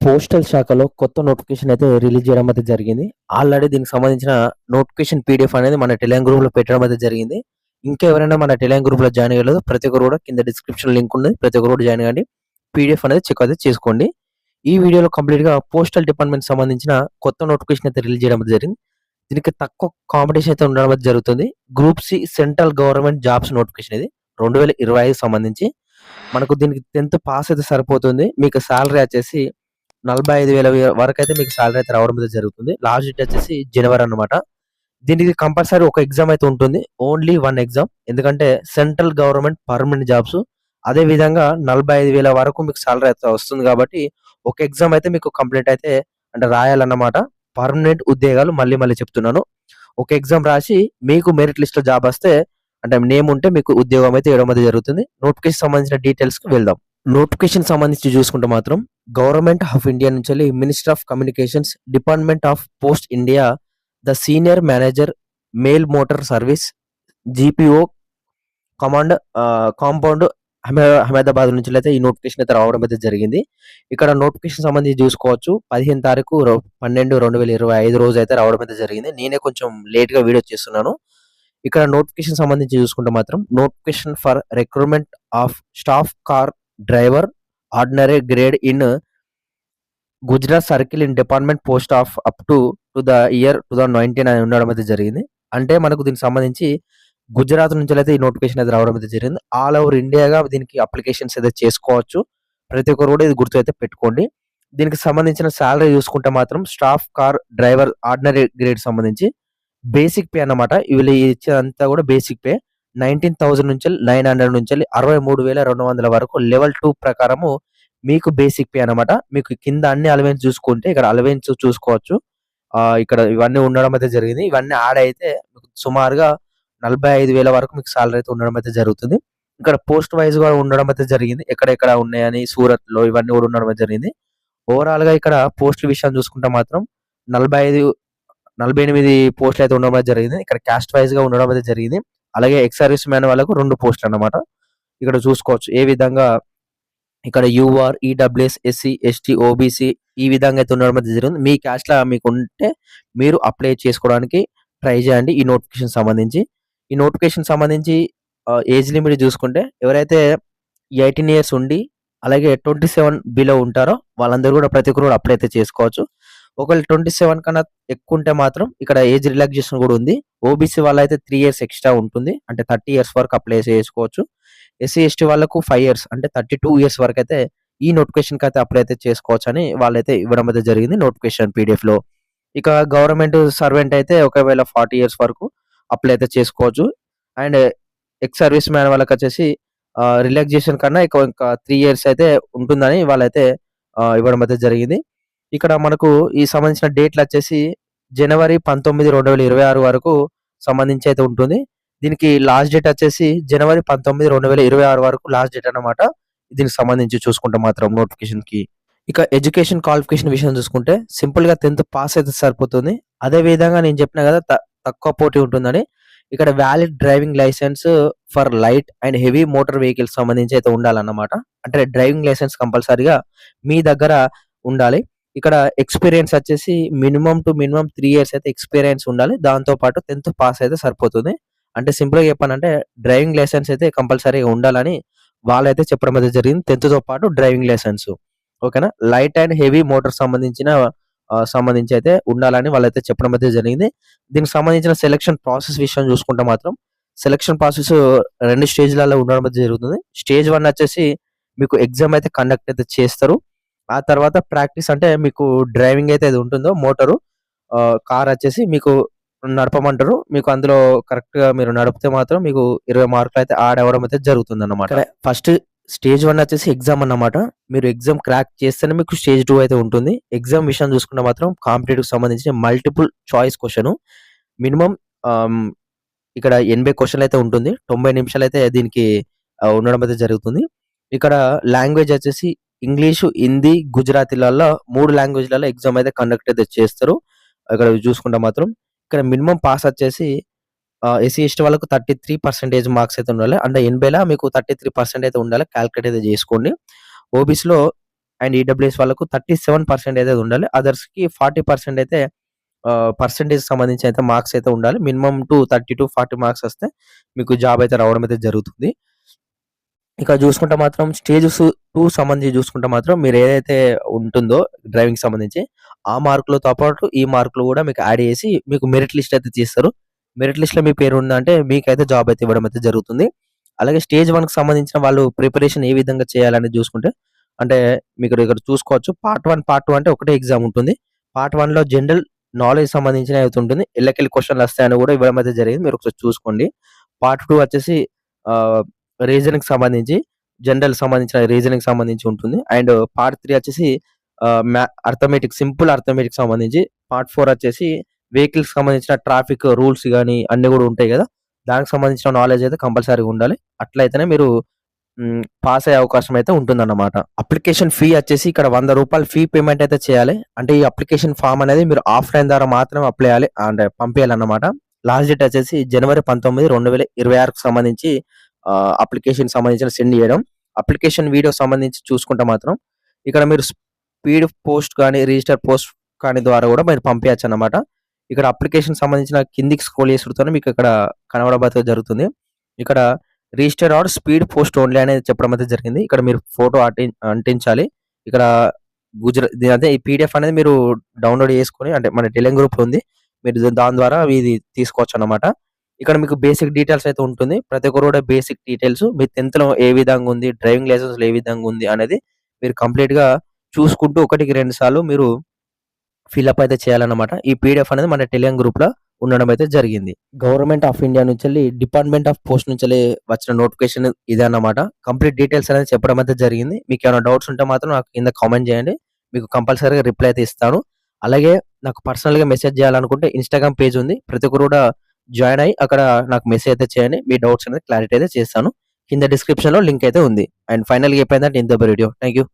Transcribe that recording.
Postal శాఖలో కొత్త notification అయితే రిలీజ్ చేయడం అయితే జరిగింది. ఆల్రెడీ దీనికి సంబంధించిన నోటిఫికేషన్ పీడీఎఫ్ అనేది మన టెలిగ్రామ్ గ్రూప్‌లో పెట్టడం అయితే జరిగింది. ఇంకా ఎవరైనా మన టెలిగ్రామ్ గ్రూప్‌లో జాయిన్ అయ్యలేదో ప్రతి ఒక్కరు కూడా కింద డిస్క్రిప్షన్ లింక్ ఉంది. ప్రతి ఒక్కరు కూడా జాయిన్ అవ్వండి. పీడీఎఫ్ అనేది చెక్ అయితే చేసుకోండి. ఈ వీడియోలో కంప్లీట్‌గా పోస్టల్ డిపార్ట్‌మెంట్‌కి సంబంధించిన కొత్త నోటిఫికేషన్ అయితే రిలీజ్ చేయడం అయితే జరిగింది. దీనికి తక్కువ కాంపిటీషన్ అయితే ఉండడం అయితే జరుగుతుంది. Group C central government jobs notification ఇది 2025 సంబంధించి. మనకు దీనికి 10థ్ పాస్ అయితే సరిపోతుంది. మీకు సాలరీ వచ్చేసి 45,000 వరకైతే మీకు సాలరీ అయితే రావడం అయితే జరుగుతుంది. లాస్ట్ డేట్ వచ్చేసి జనవరి అన్నమాట. దీనికి కంపల్సరీ ఒక ఎగ్జామ్ అయితే ఉంటుంది. Only 1 exam. ఎందుకంటే సెంట్రల్ గవర్నమెంట్ పర్మనెంట్ జాబ్స్. అదే విధంగా 45,000 వరకు మీకు సాలరీ అయితే వస్తుంది కాబట్టి ఒక ఎగ్జామ్ అయితే మీకు కంప్లీట్ అయితే అంటే రాయాలన్నమాట. పర్మనెంట్ ఉద్యోగాలు మళ్ళీ మళ్ళీ చెప్తున్నాను. ఒక ఎగ్జామ్ రాసి మీకు మెరిట్ లిస్ట్‌లో జాబ్ వస్తే అంటే నేమ్ ఉంటే మీకు ఉద్యోగం అయితే ఇవ్వడం అయితే జరుగుతుంది. నోటిఫికేషన్ సంబంధించిన డీటెయిల్స్‌కి వెళ్దాం. నోటిఫికేషన్ సంబంధించి చూసుకుంటే మాత్రం గవర్నమెంట్ ఆఫ్ ఇండియా నుంచి minister of communications, department of post India, the senior manager mail motor service, GPO compound Ahmedabad నుంచి అయితే ఈ నోటిఫికేషన్ అయితే రావడం అయితే జరిగింది. ఇక్కడ నోటిఫికేషన్ సంబంధించి చూసుకోవచ్చు. 15 తారీఖు 12/2025 రోజు అయితే రావడం అయితే జరిగింది. నేనే కొంచెం లేట్‌గా వీడియో చేస్తున్నాను. ఇక్కడ నోటిఫికేషన్ సంబంధించి చూసుకుంటే మాత్రం notification for recruitment of staff car driver ordinary grade in Gujarat circle in department post of up to the year 2019 అని ఉండడం అయితే జరిగింది. అంటే మనకు దీనికి సంబంధించి గుజరాత్ నుంచి అయితే ఈ నోటిఫికేషన్ అయితే రావడం అయితే జరిగింది. ఆల్ ఓవర్ ఇండియాగా దీనికి అప్లికేషన్స్ అయితే చేసుకోవచ్చు. ప్రతి ఒక్కరు కూడా ఇది గుర్తు అయితే పెట్టుకోండి. దీనికి సంబంధించిన సాలరీ చూసుకుంటే మాత్రం staff car driver ordinary grade సంబంధించి బేసిక్ పే అన్నమాట. వీళ్ళు ఇచ్చేదంతా కూడా బేసిక్ పే 19,000 నుంచి 900 నుంచి 63,200 వరకు లెవెల్ 2 ప్రకారము మీకు బేసిక్ పే అన్నమాట. మీకు కింద అన్ని అలవెన్స్ చూసుకుంటే ఇక్కడ అలవెన్స్ చూసుకోవచ్చు. ఇక్కడ ఇవన్నీ ఉండడం అయితే జరిగింది. ఇవన్నీ యాడ్ అయితే మీకు సుమారుగా 45,000 వరకు మీకు సాలరీ అయితే ఉండడం అయితే జరుగుతుంది. ఇక్కడ పోస్ట్ వైస్ గా ఉండడం అయితే జరిగింది. ఎక్కడెక్కడ ఉన్నాయని సూరత్‌లో ఇవన్నీ కూడా ఉండడం అయితే జరిగింది. ఓవరాల్‌గా ఇక్కడ పోస్టుల విషయం చూసుకుంటే మాత్రం 45 48 పోస్టులు అయితే ఉండడం అయితే జరిగింది. ఇక్కడ క్యాస్ట్ వైస్‌గా ఉండడం అయితే జరిగింది. అలాగే ఎక్స్ సర్వీస్ మ్యాన్ వాళ్ళకు 2 పోస్టులు అన్నమాట. ఇక్కడ చూసుకోవచ్చు. ఏ విధంగా ఇక్కడ UR, EWS, SC, ST, OBC ఈ విధంగా అయితే ఉండడం అయితే జరిగింది. మీ క్యాస్ట్‌లో మీకుంటే మీరు అప్లై చేసుకోవడానికి ట్రై చేయండి ఈ నోటిఫికేషన్ సంబంధించి. ఈ నోటిఫికేషన్ సంబంధించి ఏజ్ లిమిట్ చూసుకుంటే ఎవరైతే 18 ఇయర్స్ ఉండి అలాగే 27 బిలో ఉంటారో వాళ్ళందరూ కూడా ప్రతి ఒక్కరు కూడా అప్లై అయితే చేసుకోవచ్చు. ఒకవేళ 27 కన్నా ఎక్కువ ఉంటే మాత్రం ఇక్కడ ఏజ్ రిలాక్సేషన్ కూడా ఉంది. ఓబీసీ వాళ్ళైతే 3 ఇయర్స్ ఎక్స్‌ట్రా ఉంటుంది. అంటే 30 ఇయర్స్ వరకు అప్లై చేసుకోవచ్చు. ఎస్సీ, ఎస్టీ వాళ్ళకు 5 ఇయర్స్ అంటే 32 ఇయర్స్ వరకైతే ఈ నోటిఫికేషన్‌కి అయితే అప్లై అయితే చేసుకోవచ్చని వాళ్ళైతే ఇవ్వడం అయితే జరిగింది నోటిఫికేషన్ పీడీఎఫ్‌లో. ఇక గవర్నమెంట్ సర్వెంట్ అయితే ఒకవేళ 40 ఇయర్స్ వరకు అప్లై అయితే చేసుకోవచ్చు. అండ్ ఎక్స్ సర్వీస్ మ్యాన్ వాళ్ళకొచ్చేసి రిలాక్సేషన్ కన్నా ఇంకా 3 ఇయర్స్ అయితే ఉంటుందని వాళ్ళైతే ఇవ్వడం అయితే జరిగింది. ఇక్కడ మనకు ఈ సంబంధించిన డేట్‌లొచ్చేసి జనవరి 19, 2026 వరకు సంబంధించి అయితే ఉంటుంది. దీనికి లాస్ట్ డేట్ వచ్చేసి జనవరి 19, 2026 వరకు లాస్ట్ డేట్ అన్నమాట. దీనికి సంబంధించి చూసుకుంటే మాత్రం నోటిఫికేషన్‌కి. ఇక ఎడ్యుకేషన్ క్వాలిఫికేషన్ విషయం చూసుకుంటే సింపుల్‌గా 10థ్ పాస్ అయితే సరిపోతుంది. అదే విధంగా నేను చెప్పినా కదా తక్కువ పోటీ ఉంటుందని. ఇక్కడ valid driving licence for light and heavy motor vehicles సంబంధించి అయితే ఉండాలన్నమాట. అంటే డ్రైవింగ్ లైసెన్స్ కంపల్సరీగా మీ దగ్గర ఉండాలి. ఇక్కడ ఎక్స్‌పీరియన్స్ వచ్చేసి మినిమమ్ 3 ఇయర్స్ అయితే ఎక్స్‌పీరియన్స్ ఉండాలి. దాంతో పాటు 10థ్ పాస్ అయితే సరిపోతుంది. అంటే సింపుల్‌గా చెప్పాలంటే డ్రైవింగ్ లైసెన్స్ అయితే కంపల్సరీగా ఉండాలని వాళ్ళైతే చెప్పడం అయితే జరిగింది. 10థ్‌తో పాటు డ్రైవింగ్ లైసెన్స్. ఓకేనా. లైట్ అండ్ హెవీ మోటార్ సంబంధించి అయితే ఉండాలని వాళ్ళైతే చెప్పడం అయితే జరిగింది. దీనికి సంబంధించిన సెలక్షన్ ప్రాసెస్ విషయం చూసుకుంటే మాత్రం సెలక్షన్ ప్రాసెస్ 2 స్టేజ్‌లలో ఉండడం అయితే జరుగుతుంది. స్టేజ్ 1 వచ్చేసి మీకు ఎగ్జామ్ అయితే కండక్ట్ అయితే చేస్తారు. ఆ తర్వాత ప్రాక్టీస్ అంటే మీకు డ్రైవింగ్ అయితే ఏది ఉంటుందో మోటారు కార్ వచ్చేసి మీకు నడపమంటారు. మీకు అందులో కరెక్ట్‌గా మీరు నడిపితే మాత్రం మీకు 20 మార్కులు అయితే యాడ్ అవ్వడం అయితే జరుగుతుందన్నమాట. ఫస్ట్ స్టేజ్ 1 వచ్చేసి ఎగ్జామ్ అన్నమాట. మీరు ఎగ్జామ్ క్రాక్ చేస్తేనే మీకు స్టేజ్ 2 అయితే ఉంటుంది. ఎగ్జామ్ విషయం చూసుకుంటే మాత్రం కాంపిటీటివ్‌కి సంబంధించిన మల్టిపుల్ చాయిస్ క్వెషన్ మినిమమ్ ఇక్కడ 80 క్వెషన్‌లు అయితే ఉంటుంది. 90 నిమిషాలు అయితే దీనికి ఉండడం అయితే జరుగుతుంది. ఇక్కడ లాంగ్వేజ్ వచ్చేసి ఇంగ్లీషు, హిందీ, గుజరాతీలలో 3 లాంగ్వేజ్‌లలో ఎగ్జామ్ అయితే కండక్ట్ అయితే చేస్తారు. ఇక్కడ చూసుకుంటే మాత్రం ఇక్కడ మినిమమ్ పాస్ వచ్చేసి ఎస్సీ, ఎస్టీ వాళ్ళకు 33% మార్క్స్ అయితే ఉండాలి. అంటే 80లా మీకు 33% అయితే ఉండాలి. కాలిక్యులేట్ అయితే చేసుకోండి. ఓబీసీలో అండ్ ఈడబ్ల్యూఎస్ వాళ్ళకు 37% అయితే ఉండాలి. అదర్స్‌కి 40% అయితే పర్సెంటేజ్ సంబంధించి అయితే మార్క్స్ అయితే ఉండాలి. మినిమమ్ 30-40 మార్క్స్ వస్తే మీకు జాబ్ అయితే రావడం అయితే జరుగుతుంది. ఇక చూసుకుంటే మాత్రం స్టేజెస్ 2 సంబంధించి చూసుకుంటే మాత్రం మీరు ఏదైతే ఉంటుందో డ్రైవింగ్ సంబంధించి ఆ మార్కులతో పాటు ఈ మార్కులు కూడా మీకు యాడ్ చేసి మీకు మెరిట్ లిస్ట్ అయితే తీస్తారు. మెరిట్ లిస్ట్‌లో మీ పేరు ఉందంటే మీకైతే జాబ్ అయితే ఇవ్వడం అయితే జరుగుతుంది. అలాగే స్టేజ్ 1కి సంబంధించిన వాళ్ళు ప్రిపరేషన్ ఏ విధంగా చేయాలనేది చూసుకుంటే అంటే మీకు ఇక్కడ చూసుకోవచ్చు. పార్ట్ 1, పార్ట్ 2 అంటే ఒకటే ఎగ్జామ్ ఉంటుంది. పార్ట్ 1లో జనరల్ నాలెడ్జ్ సంబంధించినవి అయితే ఉంటుంది. ఎల్లకెళ్ళి క్వెషన్‌లు వస్తాయని కూడా ఇవ్వడం అయితే జరిగింది. మీరు ఒకసారి చూసుకోండి. పార్ట్ 2 వచ్చేసి ఆహ్, రీజనింగ్‌కి సంబంధించి జనరల్ సంబంధించిన రీజనింగ్‌కి సంబంధించి ఉంటుంది. అండ్ పార్ట్ 3 వచ్చేసి అర్థమెటిక్ సింపుల్ అర్థమెటిక్ సంబంధించి. పార్ట్ 4 వచ్చేసి వెహికల్స్‌కి సంబంధించిన ట్రాఫిక్ రూల్స్ గాని అన్నీ కూడా ఉంటాయి కదా! దానికి సంబంధించిన నాలెడ్జ్ అయితే కంపల్సరీగా ఉండాలి. అట్లయితేనే మీరు పాస్ అయ్యే అవకాశం అయితే ఉంటుందన్నమాట. అప్లికేషన్ ఫీ వచ్చేసి ఇక్కడ రూ. 100 ఫీ పేమెంట్ అయితే చేయాలి. అంటే ఈ అప్లికేషన్ ఫార్మ్ అనేది మీరు ఆఫ్‌లైన్ ద్వారా మాత్రమే అప్లై చేయాలి. అంటే పంపియాలన్నమాట. లాస్ట్ డేట్ వచ్చేసి జనవరి 19, 2026కి సంబంధించి అప్లికేషన్‌కి సంబంధించిన సెండ్ చేయడం. అప్లికేషన్ వీడియో సంబంధించి చూసుకుంటే మాత్రం ఇక్కడ మీరు స్పీడ్ పోస్ట్ కానీ, రిజిస్టర్ పోస్ట్ కానీ ద్వారా కూడా మీరు పంపియచ్చన్నమాట. ఇక్కడ అప్లికేషన్ సంబంధించిన కిందికి స్క్రోల్ చేసుడుతోనే మీకు ఇక్కడ కనబడబోతే జరుగుతుంది. ఇక్కడ register or speed post only అనేది చెప్పడం అయితే జరిగింది. ఇక్కడ మీరు ఫోటో అంటించాలి. ఇక్కడ అదే ఈ పీడీఎఫ్ అనేది మీరు డౌన్‌లోడ్ చేసుకొని అంటే మన టెలిగ్రామ్ గ్రూప్‌లో ఉంది. మీరు దాని ద్వారా ఇది తీసుకోవచ్చన్నమాట. ఇక్కడ మీకు బేసిక్ డీటెయిల్స్ అయితే ఉంటుంది. ప్రతి ఒక్కరు కూడా బేసిక్ డీటెయిల్స్ మీ 10థ్‌లో ఏ విధంగా ఉంది, డ్రైవింగ్ లైసెన్స్‌లో ఏ విధంగా ఉంది అనేది మీరు కంప్లీట్‌గా చూసుకుంటూ ఒకటికి 2 సార్లు మీరు ఫిలప్ అయితే చేయాలన్నమాట. ఈ పీడీఎఫ్ అనేది మన టెలిగ్రామ్ గ్రూప్‌లో ఉండడం అయితే జరిగింది. గవర్నమెంట్ ఆఫ్ ఇండియా నుంచెల్లి డిపార్ట్మెంట్ ఆఫ్ పోస్ట్ నుంచెల్లి వచ్చిన నోటిఫికేషన్ ఇదే అన్నమాట. కంప్లీట్ డీటెయిల్స్ అనేది చెప్పడం అయితే జరిగింది. మీకేమైనా డౌట్స్ ఉంటే మాత్రం నాకు కింద కామెంట్ చేయండి. మీకు కంపల్సరీగా రిప్లై అయితే ఇస్తాను. అలాగే నాకు పర్సనల్‌గా మెసేజ్ చేయాలనుకుంటే ఇన్‌స్టాగ్రామ్ పేజ్ ఉంది. ప్రతి ఒక్కరు కూడా జాయిన్ అయ్యి అక్కడ నాకు మెసేజ్ అయితే చేయండి. మీ డౌట్స్ అనేది క్లారిటీ అయితే చేస్తాను. కింద డిస్క్రిప్షన్‌లో లింక్ అయితే ఉంది. అండ్ ఫైనల్‌గా చెప్పేందంటే ఇంత వీడియో. Thank you.